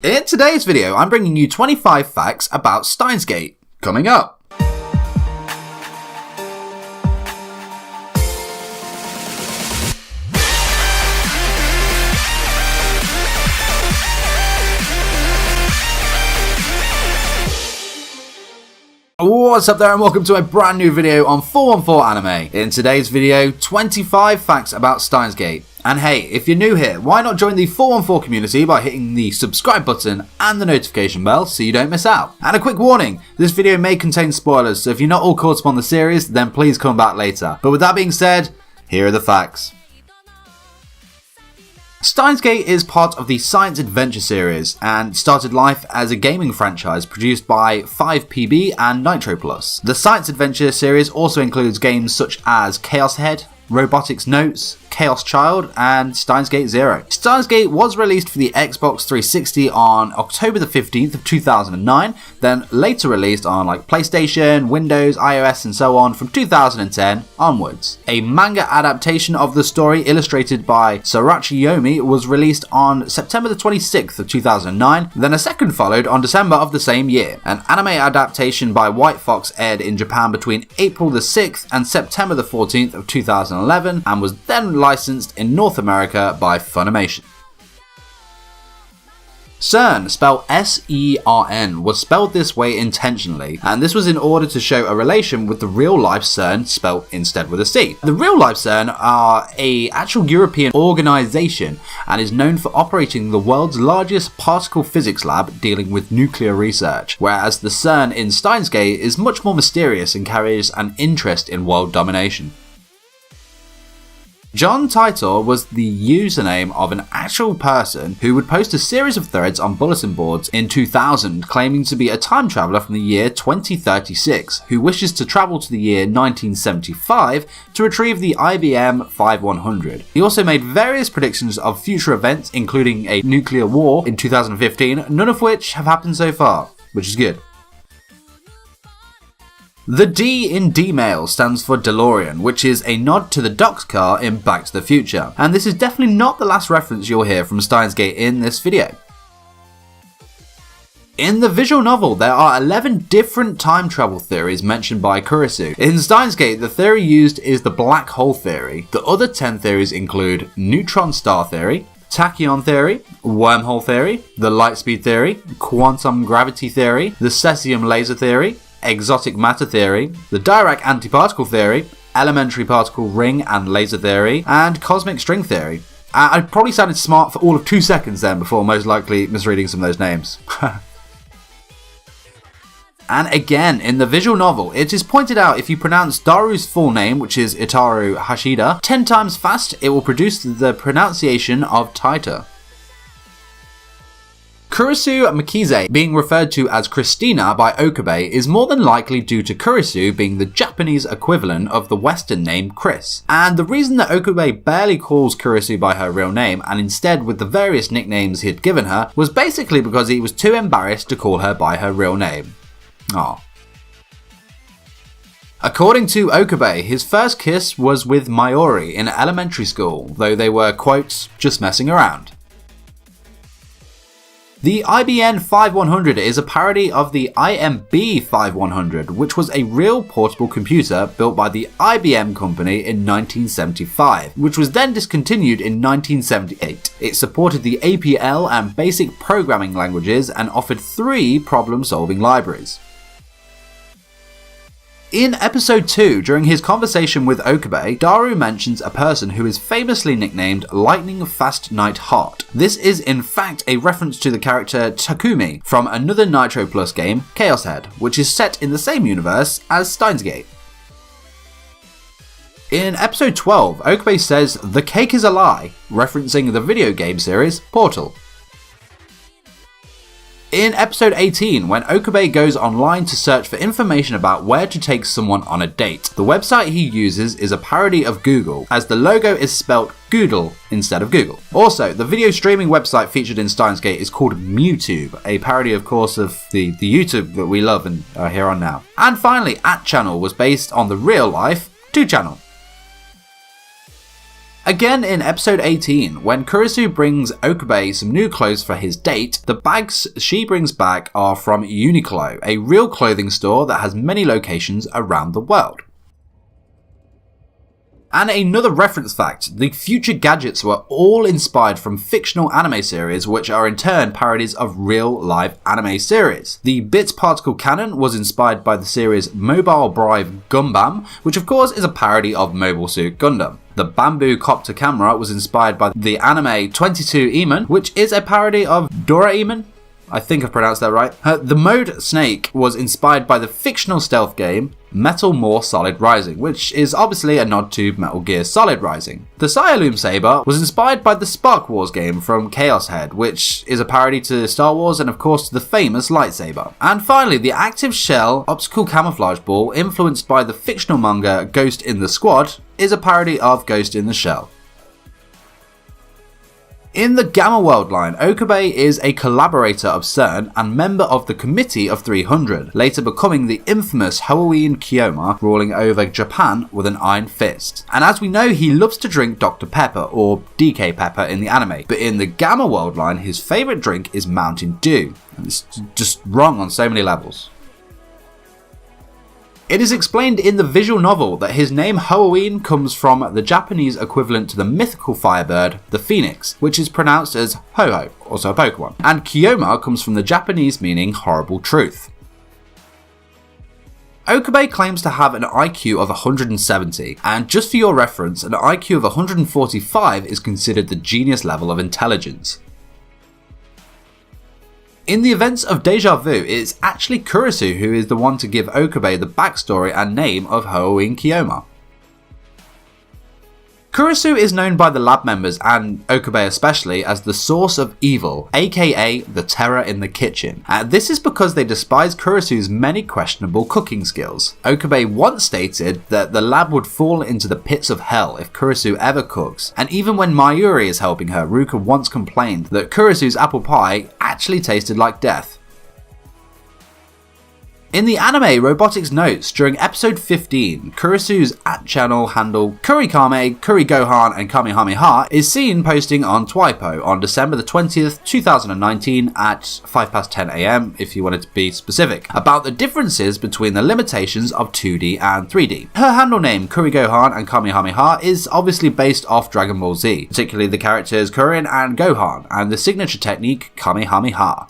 In today's video, I'm bringing you 25 facts about Steins. Coming up. What's up there and welcome to a brand new video on 414 Anime. In today's video, 25 facts about Steins. And hey, if you're new here, why not join the 414 community by hitting the subscribe button and the notification bell so you don't miss out. And a quick warning, this video may contain spoilers, so if you're not all caught up on the series, then please come back later. But with that being said, here are the facts. Steins is part of the Science Adventure series and started life as a gaming franchise produced by 5PB and Nitro Plus. The Science Adventure series also includes games such as Chaos Head, Robotics Notes, Chaos Child, and Steins Gate Zero. Steins was released for the Xbox 360 on October the 15th of 2009, then later released on PlayStation, Windows, iOS, and so on from 2010 onwards. A manga adaptation of the story illustrated by Sorachi Yomi was released on September the 26th of 2009, then a second followed on December of the same year. An anime adaptation by White Fox aired in Japan between April the 6th and September the 14th of 2011 and was then licensed in North America by Funimation. CERN, spelled S-E-R-N, was spelled this way intentionally, and this was in order to show a relation with the real-life CERN, spelled instead with a C. The real-life CERN are an actual European organisation and is known for operating the world's largest particle physics lab dealing with nuclear research, whereas the CERN in Steins is much more mysterious and carries an interest in world domination. John Titor was the username of an actual person who would post a series of threads on bulletin boards in 2000 claiming to be a time traveller from the year 2036 who wishes to travel to the year 1975 to retrieve the IBM 5100. He also made various predictions of future events including a nuclear war in 2015, none of which have happened so far, which is good. The D in D-Mail stands for DeLorean, which is a nod to the Doc's car in Back to the Future, and this is definitely not the last reference you'll hear from Steins in this video. In the visual novel, there are 11 different time travel theories mentioned by Kurisu. In Steins the theory used is the black hole theory. The other 10 theories include neutron star theory, tachyon theory, wormhole theory, the light speed theory, quantum gravity theory, the cesium laser theory, exotic matter theory, the Dirac antiparticle theory, elementary particle ring and laser theory, and cosmic string theory. I probably sounded smart for all of 2 seconds then before most likely misreading some of those names. And again, in the visual novel, it is pointed out if you pronounce Daru's full name, which is Itaru Hashida, 10 times fast, it will produce the pronunciation of Taita. Kurisu Mikize being referred to as Christina by Okabe is more than likely due to Kurisu being the Japanese equivalent of the Western name Chris. And the reason that Okabe barely calls Kurisu by her real name and instead with the various nicknames he had given her was basically because he was too embarrassed to call her by her real name. Aww. According to Okabe, his first kiss was with Mayuri in elementary school, though they were, quote, just messing around. The IBM 5100 is a parody of the IMB 5100, which was a real portable computer built by the IBM company in 1975, which was then discontinued in 1978. It supported the APL and basic programming languages and offered 3 problem-solving libraries. In episode 2, during his conversation with Okabe, Daru mentions a person who is famously nicknamed Lightning Fast Night Heart. This is in fact a reference to the character Takumi from another Nitro Plus game, Chaos Head, which is set in the same universe as Steins. In episode 12, Okabe says, "The cake is a lie," referencing the video game series Portal. In episode 18, when Okabe goes online to search for information about where to take someone on a date, the website he uses is a parody of Google, as the logo is spelt Goodle instead of Google. Also, the video streaming website featured in Steins is called MewTube, a parody of course of the YouTube that we love and are here on now. And finally, @channel was based on the real life 2channel. Again in episode 18, when Kurisu brings Okabe some new clothes for his date, the bags she brings back are from Uniqlo, a real clothing store that has many locations around the world. And another reference fact, the future gadgets were all inspired from fictional anime series, which are in turn parodies of real live anime series. The Bits particle cannon was inspired by the series Mobile Brive Gundam, which of course is a parody of Mobile Suit Gundam. The bamboo copter camera was inspired by the anime 22 Emon, which is a parody of Doraemon. I think I've pronounced that right. The mode snake was inspired by the fictional stealth game Metal More Solid Rising, which is obviously a nod to Metal Gear Solid Rising. The Sialoom saber was inspired by the Spark Wars game from Chaos Head, which is a parody to Star Wars and of course to the famous lightsaber. And finally, the active shell optical camouflage ball, influenced by the fictional manga Ghost in the Squad, is a parody of Ghost in the Shell. In the Gamma World line, Okabe is a collaborator of CERN and member of the Committee of 300, later becoming the infamous Halloween Kiyoma, ruling over Japan with an iron fist. And as we know, he loves to drink Dr. Pepper, or DK Pepper in the anime, but in the Gamma World line, his favourite drink is Mountain Dew. And it's just wrong on so many levels. It is explained in the visual novel that his name Halloween comes from the Japanese equivalent to the mythical firebird, the phoenix, which is pronounced as Ho-Ho, also a Pokemon. And Kiyoma comes from the Japanese meaning horrible truth. Okabe claims to have an IQ of 170, and just for your reference, an IQ of 145 is considered the genius level of intelligence. In the events of Deja Vu, it is actually Kurisu who is the one to give Okabe the backstory and name of Halloween Kiyoma. Kurisu is known by the lab members, and Okabe especially, as the source of evil, aka the terror in the kitchen. This is because they despise Kurisu's many questionable cooking skills. Okabe once stated that the lab would fall into the pits of hell if Kurisu ever cooks, and even when Mayuri is helping her, Ruka once complained that Kurisu's apple pie actually tasted like death. In the anime Robotics Notes, during episode 15, Kurisu's @channel handle Kurikame, Kurigohan and Kamehameha is seen posting on Twipo on December the 20th, 2019 at 10 AM if you wanted to be specific, about the differences between the limitations of 2D and 3D. Her handle name Kurigohan and Kamehameha is obviously based off Dragon Ball Z, particularly the characters Kuririn and Gohan, and the signature technique Kamehameha.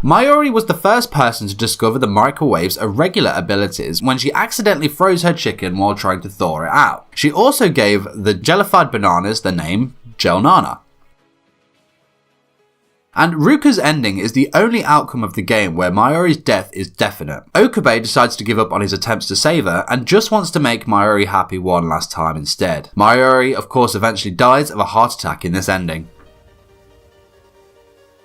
Mayuri was the first person to discover the microwave's irregular abilities when she accidentally froze her chicken while trying to thaw it out. She also gave the jellified bananas the name Gelnana. And Ruka's ending is the only outcome of the game where Mayuri's death is definite. Okabe decides to give up on his attempts to save her and just wants to make Mayuri happy one last time instead. Mayuri, of course, eventually dies of a heart attack in this ending.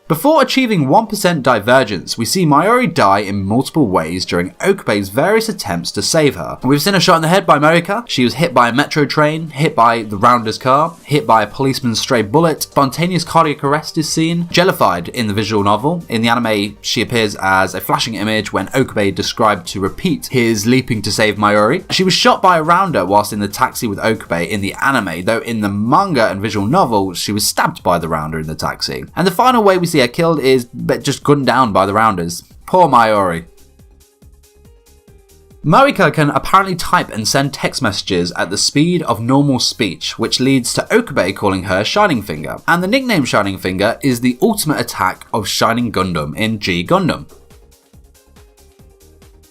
Before achieving 1% divergence, we see Mayuri die in multiple ways during Okabe's various attempts to save her. We've seen her shot in the head by Marika, she was hit by a metro train, hit by the Rounder's car, hit by a policeman's stray bullet, spontaneous cardiac arrest is seen, jellified in the visual novel. In the anime, she appears as a flashing image when Okabe described to repeat his leaping to save Mayuri. She was shot by a Rounder whilst in the taxi with Okabe in the anime, though in the manga and visual novel, she was stabbed by the Rounder in the taxi. And the final way we see her killed is just gunned down by the Rounders. Poor Mayuri. Marika can apparently type and send text messages at the speed of normal speech, which leads to Okabe calling her Shining Finger. And the nickname Shining Finger is the ultimate attack of Shining Gundam in G Gundam.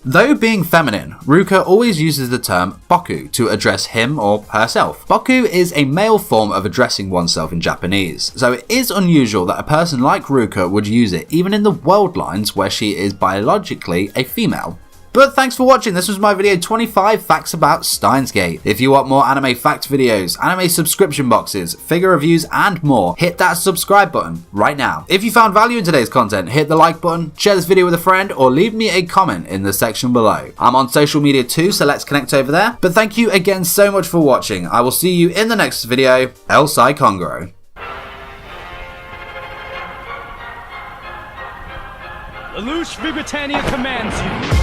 Though being feminine, Ruka always uses the term boku to address him or herself. Boku is a male form of addressing oneself in Japanese, so it is unusual that a person like Ruka would use it even in the world lines where she is biologically a female. But thanks for watching, this was my video 25 facts about Steins Gate. If you want more anime fact videos, anime subscription boxes, figure reviews and more, hit that subscribe button right now. If you found value in today's content, hit the like button, share this video with a friend or leave me a comment in the section below. I'm on social media too, so let's connect over there. But thank you again so much for watching. I will see you in the next video. El Sai Kongoro. Lelouch Britannia commands you.